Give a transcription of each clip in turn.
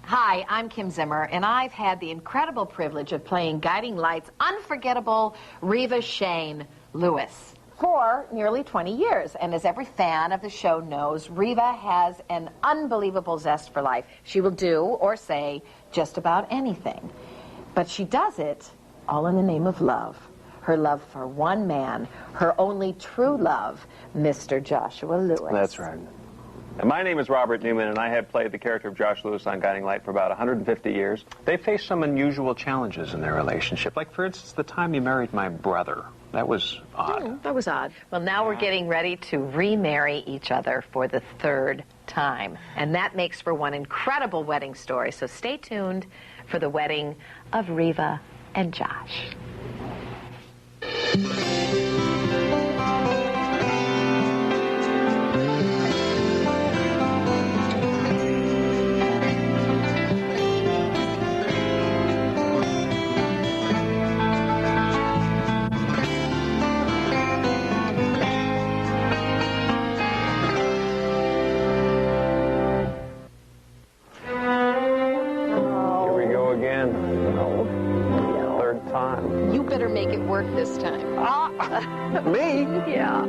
Hi, I'm Kim Zimmer, and I've had the incredible privilege of playing Guiding Light's unforgettable Reva Shane Lewis for nearly 20 years. And as every fan of the show knows, Reva has an unbelievable zest for life. She will do or say just about anything. But she does it all in the name of love. Her love for one man, her only true love, Mr. Joshua Lewis. That's right. My name is Robert Newman, and I have played the character of Josh Lewis on Guiding Light for about 150 years. They faced some unusual challenges in their relationship. Like, for instance, the time you married my brother. That was odd. That was odd. Well, now we're getting ready to remarry each other for the third time. And that makes for one incredible wedding story. So stay tuned for the wedding of Reva and Josh. Make it work this time. Me? Yeah.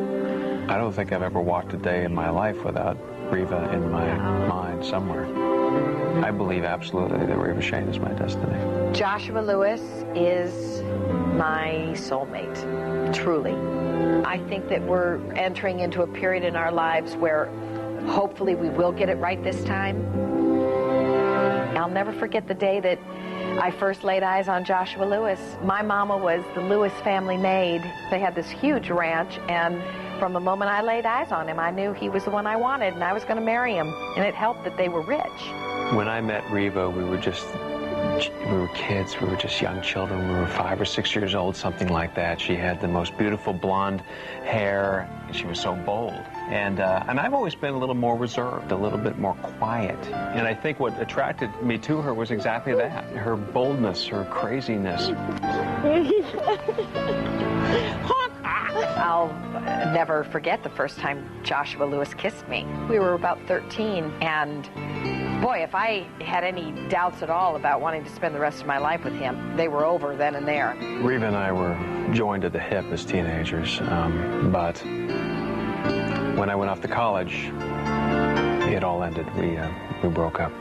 I don't think I've ever walked a day in my life without Reva in my mind somewhere. I believe absolutely that Reva Shane is my destiny. Joshua Lewis is my soulmate, truly. I think that we're entering into a period in our lives where hopefully we will get it right this time. I'll never forget the day that I first laid eyes on Joshua Lewis. My mama was the Lewis family maid. They had this huge ranch, and from the moment I laid eyes on him, I knew he was the one I wanted, and I was going to marry him. And it helped that they were rich. When I met Reva, we were kids, we were just young children. We were 5 or 6 years old, something like that. She had the most beautiful blonde hair, and she was so bold. And I've always been a little more reserved, a little bit more quiet. And I think what attracted me to her was exactly that, her boldness, her craziness. I'll never forget the first time Joshua Lewis kissed me. We were about 13, and boy, if I had any doubts at all about wanting to spend the rest of my life with him, they were over then and there. Reva and I were joined at the hip as teenagers, but when I went off to college, it all ended. We broke up.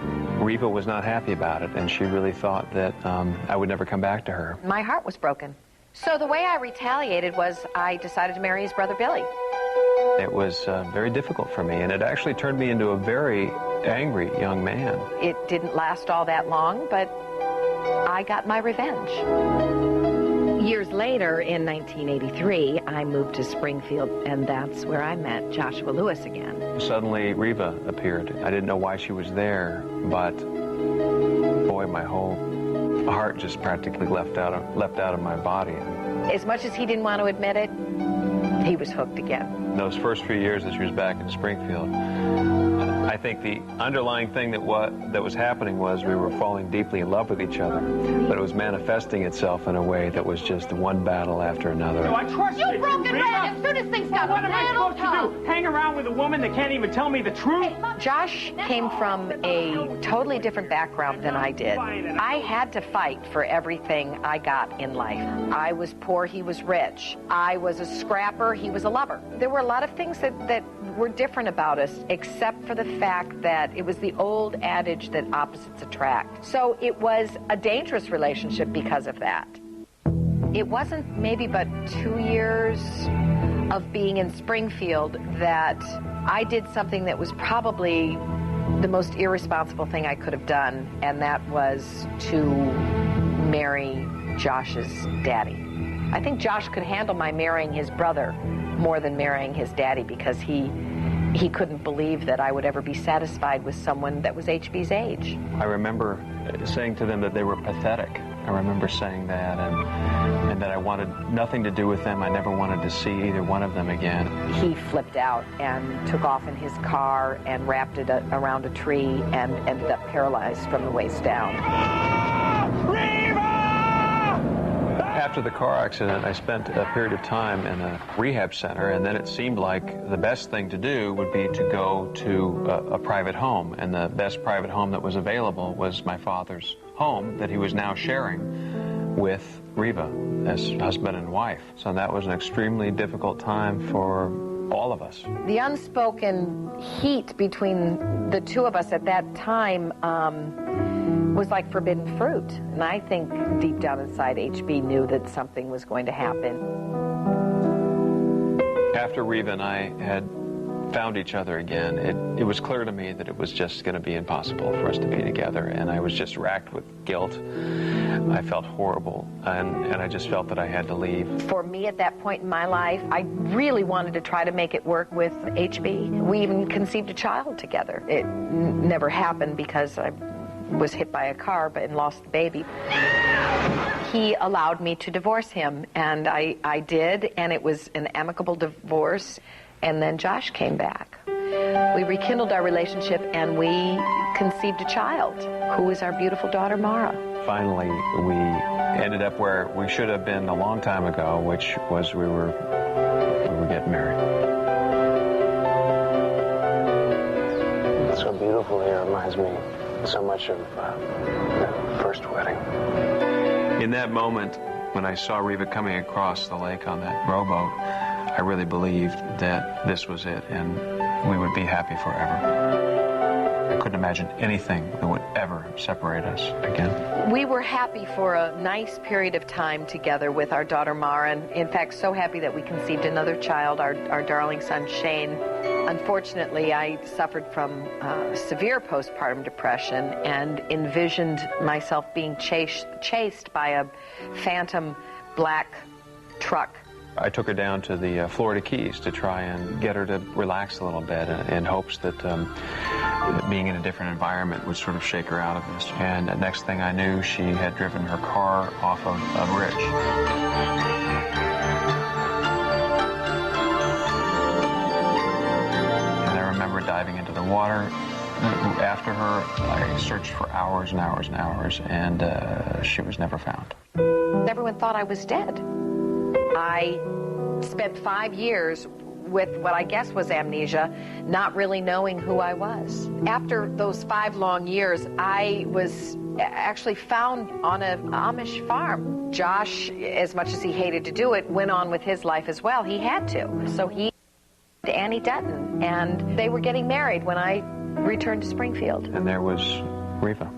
Reva was not happy about it, and she really thought that I would never come back to her. My heart was broken. So the way I retaliated was I decided to marry his brother Billy. It was very difficult for me, and it actually turned me into a very angry young man. It didn't last all that long, but I got my revenge. Years later, in 1983, I moved to Springfield, and that's where I met Joshua Lewis again. Suddenly, Reva appeared. I didn't know why she was there, but boy, my whole heart just practically left out of my body. As much as he didn't want to admit it, he was hooked again. In those first few years that she was back in Springfield, I think the underlying thing that was happening was we were falling deeply in love with each other, but it was manifesting itself in a way that was just one battle after another. No, I trust you. You broke it, Red, as soon as things got What am I supposed to do? Hang around with a woman that can't even tell me the truth? Josh came from a totally different background than I did. I had to fight for everything I got in life. I was poor, he was rich. I was a scrapper, he was a lover. There were a lot of things that were different about us, except for the fact that it was the old adage that opposites attract. So it was a dangerous relationship because of that. It wasn't maybe but 2 years of being in Springfield that I did something that was probably the most irresponsible thing I could have done, and that was to marry Josh's daddy. I think Josh could handle my marrying his brother more than marrying his daddy, because he couldn't believe that I would ever be satisfied with someone that was HB's age. I remember saying to them that they were pathetic. I remember saying that, and that I wanted nothing to do with them. I never wanted to see either one of them again. He flipped out and took off in his car and wrapped it around a tree and ended up paralyzed from the waist down. After After the car accident, I spent a period of time in a rehab center, and then it seemed like the best thing to do would be to go to a private home. And the best private home that was available was my father's home that he was now sharing with Reva as husband and wife. So that was an extremely difficult time for all of us. The unspoken heat between the two of us at that time was like forbidden fruit. And I think deep down inside, HB knew that something was going to happen. After Reva and I had found each other again, it was clear to me that it was just going to be impossible for us to be together, and I was just racked with guilt. I felt horrible, and I just felt that I had to leave. For me at that point in my life, I really wanted to try to make it work with HB. We even conceived a child together. It never happened because I was hit by a car and lost the baby. He allowed me to divorce him, and I did, and it was an amicable divorce. And then Josh came back. We rekindled our relationship, and we conceived a child, who is our beautiful daughter, Mara. Finally, we ended up where we should have been a long time ago, which was we were getting married. It's so beautiful here. It reminds me so much of the first wedding. In that moment, when I saw Reva coming across the lake on that rowboat, I really believed that this was it, and we would be happy forever. I couldn't imagine anything that would ever separate us again. We were happy for a nice period of time together with our daughter Mara, and in fact so happy that we conceived another child, our darling son Shane. Unfortunately, I suffered from severe postpartum depression and envisioned myself being chased by a phantom black truck. I took her down to the Florida Keys to try and get her to relax a little bit in hopes that being in a different environment would sort of shake her out of this. And the next thing I knew, she had driven her car off of a bridge. And I remember diving into the water after her. I searched for hours and hours and hours, and she was never found. Everyone thought I was dead. I spent 5 years with what I guess was amnesia, not really knowing who I was. After those 5 long years, I was actually found on an Amish farm. Josh, as much as he hated to do it, went on with his life as well. He had to. So he to Annie Dutton, and they were getting married when I returned to Springfield. And there was Reva.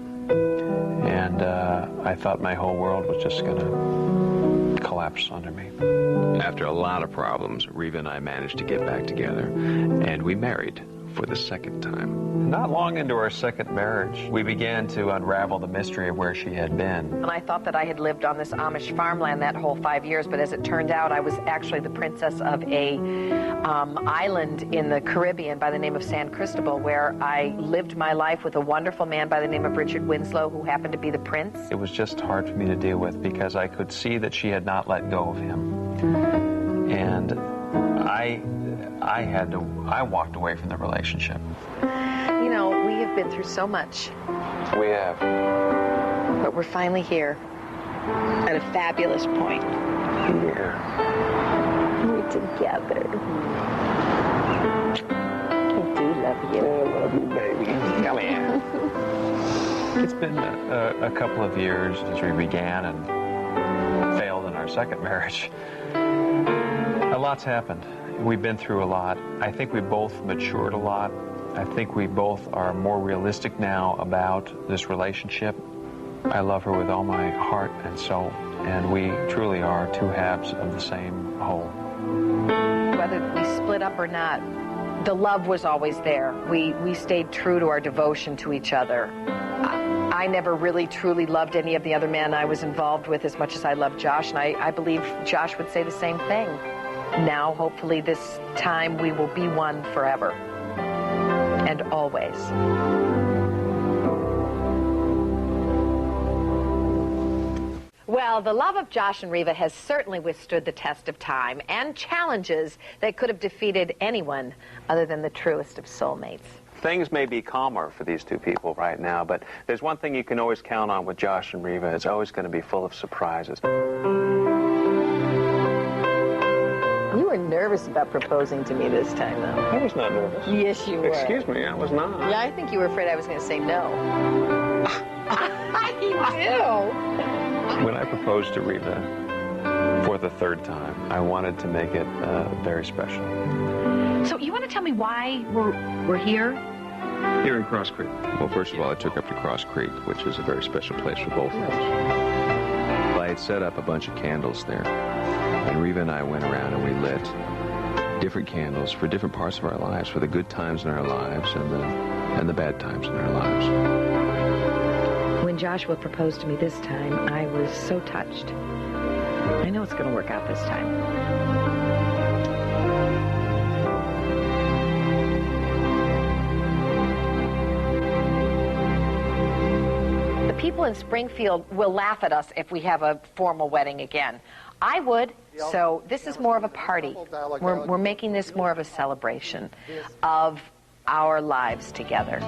And I thought my whole world was just going to collapse under me. After a lot of problems, Reva and I managed to get back together, and we married for the second time. Not long into our second marriage, we began to unravel the mystery of where she had been. And I thought that I had lived on this Amish farmland that whole 5 years, but as it turned out, I was actually the princess of a island in the Caribbean by the name of San Cristobal, where I lived my life with a wonderful man by the name of Richard Winslow, who happened to be the prince. It was just hard for me to deal with because I could see that she had not let go of him. And I walked away from the relationship. You know, we have been through so much. We have. But we're finally here at a fabulous point. Here. We're together. I do love you. I love you, baby. Come here. It's been a couple of years since we began and failed in our second marriage. A lot's happened. We've been through a lot. I think we both matured a lot. I think we both are more realistic now about this relationship. I love her with all my heart and soul, and we truly are two halves of the same whole. Whether we split up or not, the love was always there. We stayed true to our devotion to each other. I never really truly loved any of the other men I was involved with as much as I loved Josh, and I believe Josh would say the same thing. Now, hopefully, this time we will be one forever and always. Well, the love of Josh and Reva has certainly withstood the test of time and challenges that could have defeated anyone other than the truest of soulmates. Things may be calmer for these two people right now, but there's one thing you can always count on with Josh and Reva. It's always going to be full of surprises. You were nervous about proposing to me this time, though. I was not nervous. Yes, you were. Excuse me, I was not. Yeah, I think you were afraid I was going to say no. You do. When I proposed to Reva for the third time, I wanted to make it very special. So you want to tell me why we're here? Here in Cross Creek. Well, first of all, I took up to Cross Creek, which is a very special place for both of us. I had set up a bunch of candles there, and Reva and I went around and we lit different candles for different parts of our lives, for the good times in our lives and the bad times in our lives. When Joshua proposed to me this time, I was so touched. I know it's going to work out this time. People in Springfield will laugh at us if we have a formal wedding again. I would, so this is more of a party. We're making this more of a celebration of our lives together.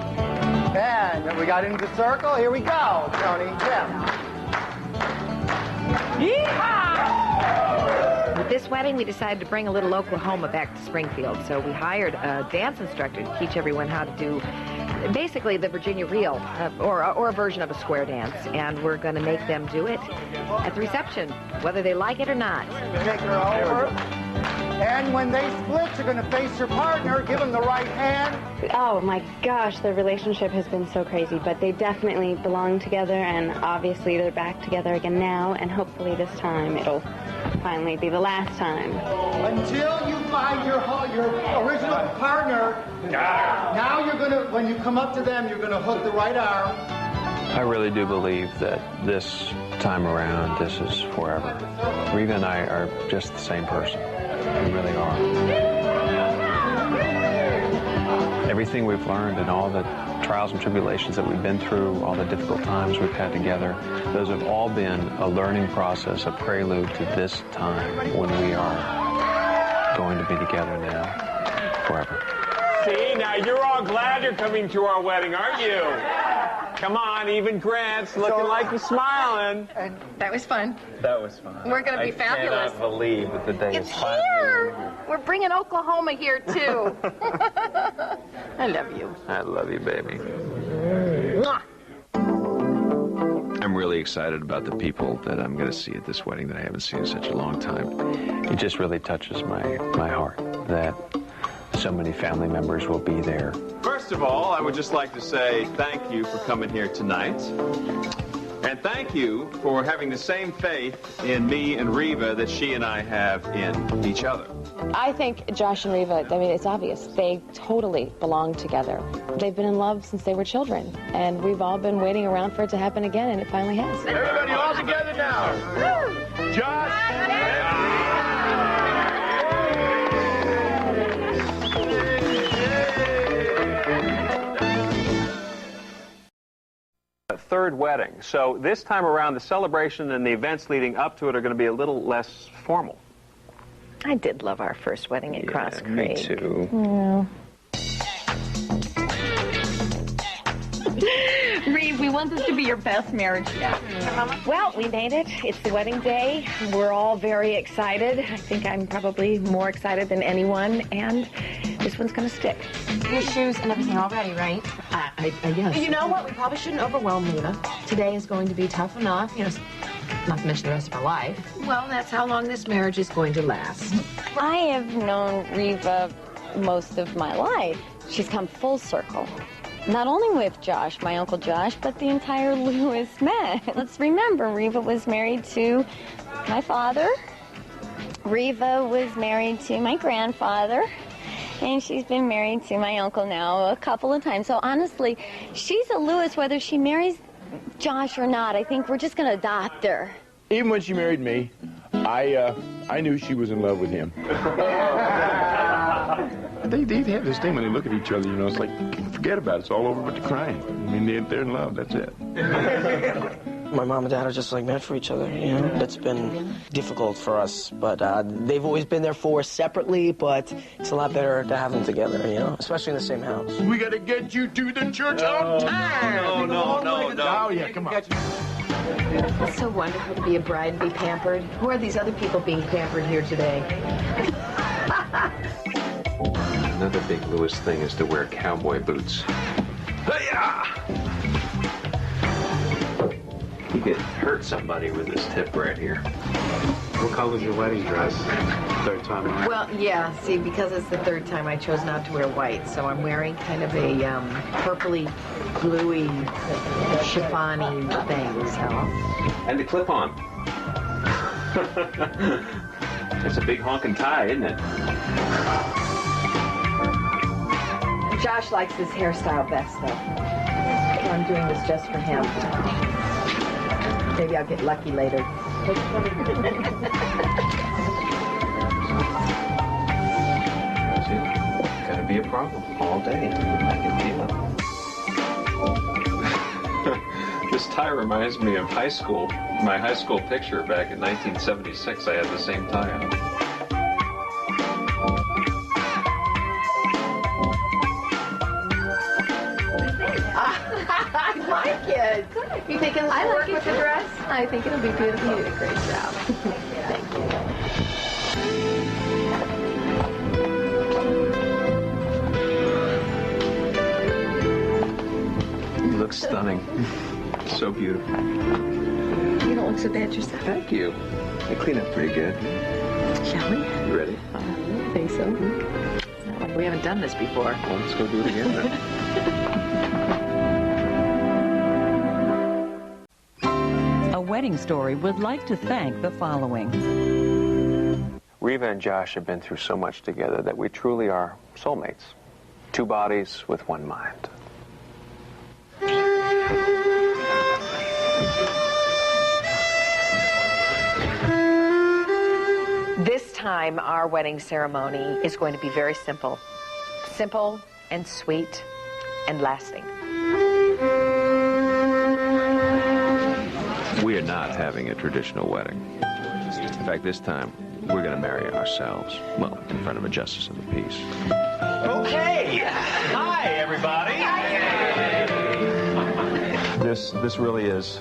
And we got into the circle. Here we go, Tony. Yeah. Yeehaw! With this wedding, we decided to bring a little Oklahoma back to Springfield, so we hired a dance instructor to teach everyone how to do basically the Virginia reel, or a version of a square dance, and we're going to make them do it at the reception, whether they like it or not. Take her over. And when they split, you're going to face your partner, give him the right hand. Oh my gosh, their relationship has been so crazy, but they definitely belong together, and obviously they're back together again now, and hopefully this time it'll finally be the last time. Until you find your original partner, now you're going to, when you come up to them, you're going to hook the right arm. I really do believe that this time around, this is forever. Reva and I are just the same person. We really are. Everything we've learned and all the trials and tribulations that we've been through, all the difficult times we've had together, those have all been a learning process, a prelude to this time when we are going to be together now, forever. See, now you're all glad you're coming to our wedding, aren't you? Come on, even Grant's looking like you're smiling. That was fun. That was fun. We're going to be fabulous. I cannot believe that the day It's is finally here. We're bringing Oklahoma here, too. I love you. I love you, baby. Mwah. I'm really excited about the people that I'm going to see at this wedding that I haven't seen in such a long time. It just really touches my heart that so many family members will be there. First of all, I would just like to say thank you for coming here tonight. And thank you for having the same faith in me and Reva that she and I have in each other. I think Josh and Reva, I mean, it's obvious. They totally belong together. They've been in love since they were children, and we've all been waiting around for it to happen again, and it finally has. Everybody all together now. Josh. Third wedding. So this time around, the celebration and the events leading up to it are going to be a little less formal. I did love our first wedding at Cross Creek. Me too. Yeah. Reve, we want this to be your best marriage yet. Well, we made it. It's the wedding day. We're all very excited. I think I'm probably more excited than anyone, and this one's going to stick. Your shoes and everything all ready, right? Yes. You know what? We probably shouldn't overwhelm Reva. Today is going to be tough enough, you know, not to mention the rest of her life. Well, that's how long this marriage is going to last. I have known Reva most of my life. She's come full circle. Not only with Josh, my Uncle Josh, but the entire Lewis men. Let's remember, Reva was married to my father. Reva was married to my grandfather. And she's been married to my uncle now a couple of times. So honestly, she's a Lewis whether she marries Josh or not. I think we're just going to adopt her. Even when she married me, I knew she was in love with him. They have this thing when they look at each other, you know, it's like, forget about it, it's all over but the crying. I mean, they're in love, that's it. My mom and dad are just like meant for each other, you know. That's been difficult for us, but they've always been there for us separately, but it's a lot better to have them together, you know, especially in the same house. We gotta get you to the church on time! No. Oh, yeah, come on. It's so wonderful to be a bride and be pampered. Who are these other people being pampered here today? Another big Lewis thing is to wear cowboy boots. Hi-ya! You could hurt somebody with this tip right here. What color's your wedding dress? Third time around. Well, yeah, see, because it's the third time, I chose not to wear white, so I'm wearing kind of a purpley, bluey, chiffon-y thing, so. And the clip-on. It's a big honking tie, isn't it? Josh likes his hairstyle best, though. So I'm doing this just for him. Maybe I'll get lucky later. Gonna be a problem all day. I can feel it. This tie reminds me of high school. My high school picture back in 1976, I had the same tie on. I like it. You think it'll work with the dress? I think it'll be beautiful. You did a great job. Thank you. You look stunning. So beautiful. You don't look so bad yourself. Thank you. I clean up pretty good. Shall we? You ready? I think so. It's not like we haven't done this before. Well, let's go do it again then. A Wedding Story would like to thank the following. Reva and Josh have been through so much together that we truly are soulmates. Two bodies with one mind. This time, our wedding ceremony is going to be very simple. Simple and sweet and lasting. We are not having a traditional wedding. In fact, this time, we're going to marry ourselves. Well, in front of a justice of the peace. Okay. Hi, everybody. This really is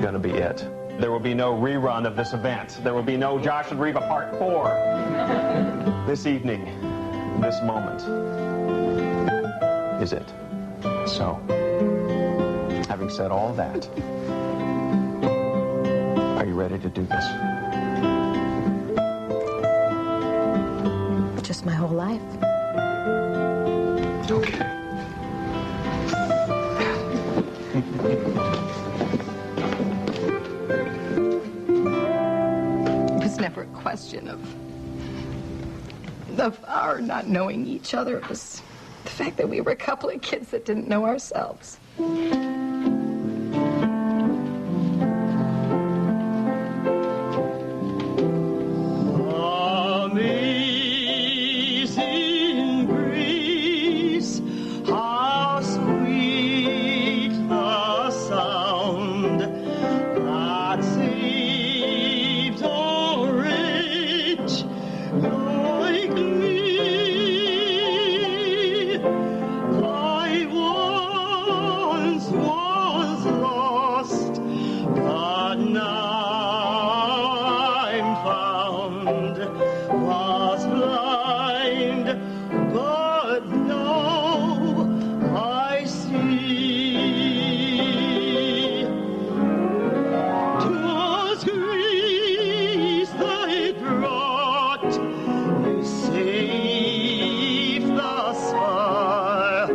going to be it. There will be no rerun of this event. There will be no Josh and Reva Part 4. This evening, this moment is it. So, having said all that, are you ready to do this? Just my whole life. Okay. It was never a question of our not knowing each other. It was the fact that we were a couple of kids that didn't know ourselves. Amazing grace, how sweet the sound that saved a wretch like me. I once was lost, but now I'm found. Was blind, but now I see. 'Twas grace that brought you safe thus far,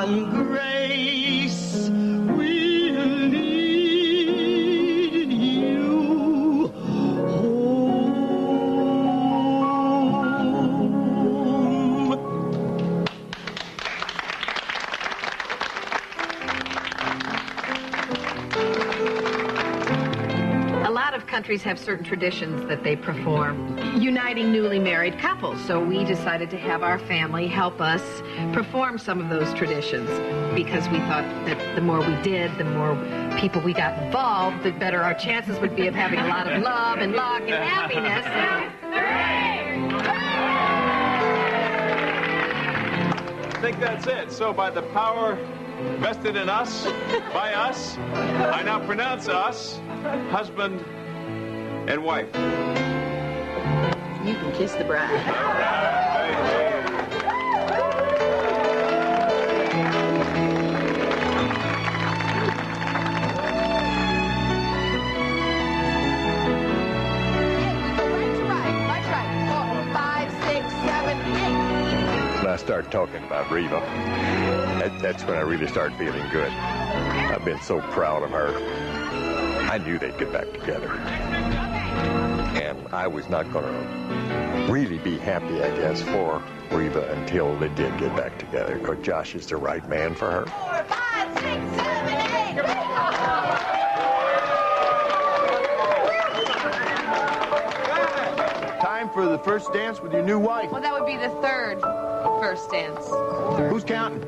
and grace will lead you home. A lot of countries have certain traditions that they perform, uniting newly married couples. So we decided to have our family help us perform some of those traditions because we thought that the more we did, the more people we got involved, the better our chances would be of having a lot of love and luck and happiness. I think that's it. So by the power vested in us, by us, I now pronounce us husband and wife. You can kiss the bride. All right. start talking about Reva, that's when I really started feeling good. I've been so proud of her. I knew they'd get back together. And I was not going to really be happy, I guess, for Reva until they did get back together, because Josh is the right man for her. 4, 5, 6, 7, 8. Time for the first dance with your new wife. Well, that would be the third first dance. Who's counting?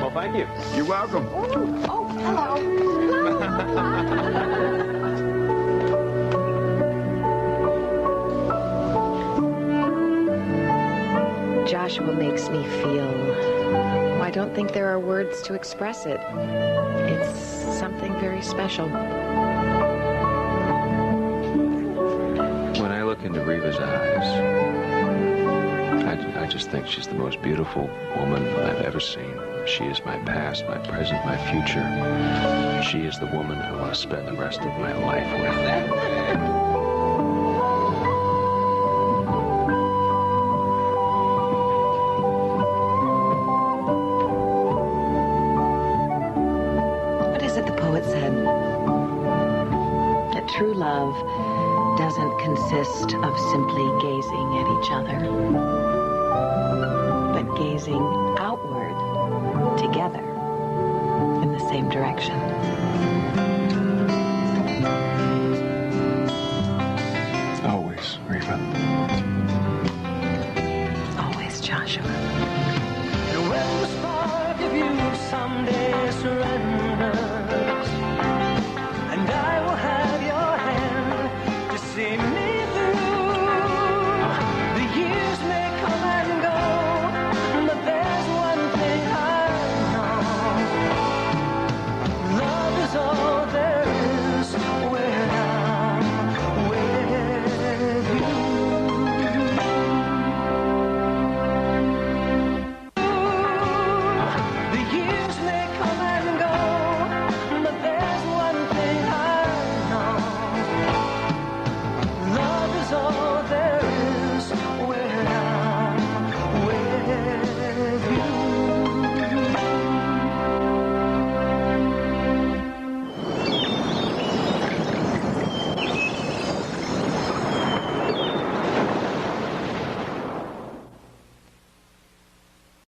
Well, thank you. You're welcome. Oh, hello. Joshua makes me feel, I don't think there are words to express it. It's something very special. When I look into Reva's eyes, I just think she's the most beautiful woman I've ever seen. She is my past, my present, my future. She is the woman I want to spend the rest of my life with. True love doesn't consist of simply gazing at each other, but gazing outward together in the same direction.